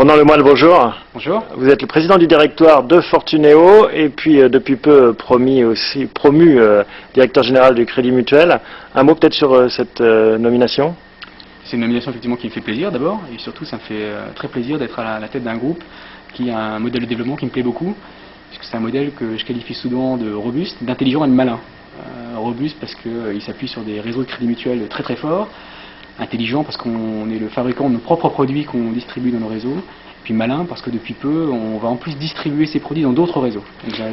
Ronan Lemoyle, bonjour. Bonjour. Vous êtes le président du directoire de Fortuneo et puis depuis peu promu directeur général du Crédit Mutuel. Un mot peut-être sur cette nomination? C'est une nomination effectivement qui me fait plaisir d'abord, et surtout ça me fait très plaisir d'être à la tête d'un groupe qui a un modèle de développement qui me plaît beaucoup, puisque c'est un modèle que je qualifie souvent de robuste, d'intelligent et de malin. Robuste parce qu'il s'appuie sur des réseaux de crédit mutuel très très forts, intelligent parce qu'on est le fabricant de nos propres produits qu'on distribue dans nos réseaux, et puis malin parce que depuis peu on va en plus distribuer ces produits dans d'autres réseaux.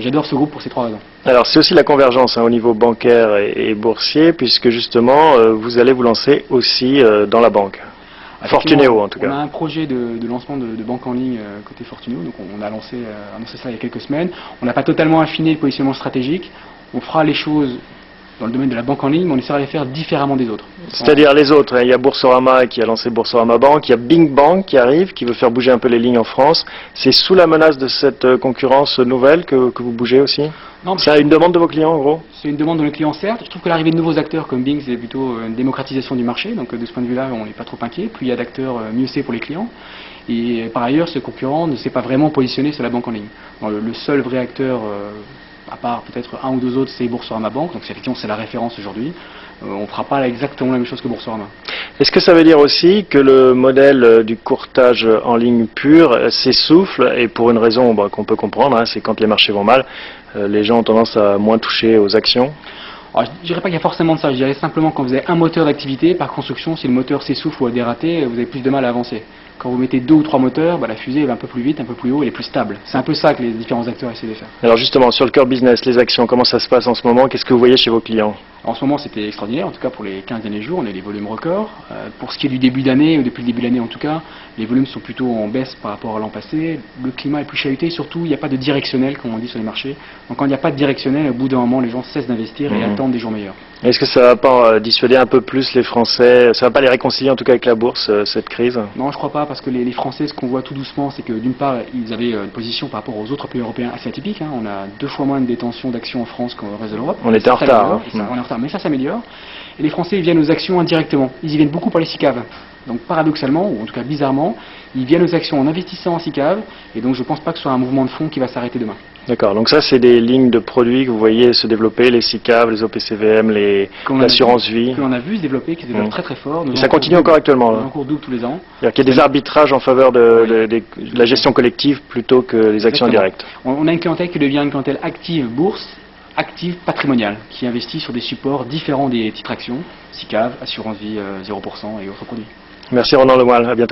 J'adore ce groupe pour ces trois raisons. Alors c'est aussi la convergence au niveau bancaire et boursier, puisque justement vous allez vous lancer aussi dans la banque. Fortuneo en tout cas. On a un projet de lancement de banque en ligne côté Fortuneo, donc on a annoncé ça il y a quelques semaines. On n'a pas totalement affiné le positionnement stratégique, on fera les choses dans le domaine de la banque en ligne, mais on essaiera de les faire différemment des autres. C'est-à-dire les autres, il y a Boursorama qui a lancé Boursorama Bank, il y a Bing Bank qui arrive, qui veut faire bouger un peu les lignes en France. C'est sous la menace de cette concurrence nouvelle que vous bougez aussi? Non, c'est une demande de vos clients en gros? C'est une demande de nos clients certes. Je trouve que l'arrivée de nouveaux acteurs comme Bing, c'est plutôt une démocratisation du marché, donc de ce point de vue-là, on n'est pas trop inquiet. Plus il y a d'acteurs, mieux c'est pour les clients. Et par ailleurs, ce concurrent ne s'est pas vraiment positionné sur la banque en ligne. Bon, le seul vrai acteur, à part peut-être un ou deux autres, c'est Boursorama Bank, donc effectivement c'est la référence aujourd'hui. On ne fera pas exactement la même chose que Boursorama. Est-ce que ça veut dire aussi que le modèle du courtage en ligne pur s'essouffle, et pour une raison qu'on peut comprendre, c'est quand les marchés vont mal, les gens ont tendance à moins toucher aux actions? Alors, je ne dirais pas qu'il y a forcément de ça, je dirais simplement quand vous avez un moteur d'activité, par construction, si le moteur s'essouffle ou a dératé, vous avez plus de mal à avancer. Quand vous mettez deux ou trois moteurs, la fusée va un peu plus vite, un peu plus haut, elle est plus stable. C'est un peu ça que les différents acteurs essaient de faire. Alors justement, sur le core business, les actions, comment ça se passe en ce moment? Qu'est-ce que vous voyez chez vos clients? En ce moment, c'était extraordinaire, en tout cas pour les 15 derniers jours, on a des volumes records. Pour ce qui est du début d'année, ou depuis le début de l'année en tout cas, les volumes sont plutôt en baisse par rapport à l'an passé. Le climat est plus chahuté, surtout il n'y a pas de directionnel, comme on dit sur les marchés. Donc quand il n'y a pas de directionnel, au bout d'un moment, les gens cessent d'investir et attendent des jours meilleurs. Est-ce que ça ne va pas dissuader un peu plus les Français? Ça ne va pas les réconcilier en tout cas avec la bourse, cette crise? Non, je ne crois pas, parce que les Français, ce qu'on voit tout doucement, c'est que d'une part, ils avaient une position par rapport aux autres pays européens assez atypique. On a 2 fois moins de détention d'actions en France qu'au reste de l'Europe. On était en retard. On est en retard, mais ça s'améliore. Et les Français ils viennent aux actions indirectement. Ils y viennent beaucoup par les SICAV. Donc paradoxalement, ou en tout cas bizarrement, ils viennent aux actions en investissant en SICAV. Et donc je ne pense pas que ce soit un mouvement de fond qui va s'arrêter demain. D'accord, donc ça c'est des lignes de produits que vous voyez se développer, les SICAV, les OPCVM, l'assurance vie. Que l'on a vu se développer, qui se développent très très fort. Et ça continue encore actuellement. Nos encours doublent tous les ans. C'est-à-dire qu'il y a des arbitrages en faveur de la gestion collective plutôt que les actions directes. On a une clientèle qui devient une clientèle active bourse, active patrimoniale, qui investit sur des supports différents des titres actions, SICAV, assurance vie 0% et autres produits. Merci Ronan Lemoyle, à bientôt.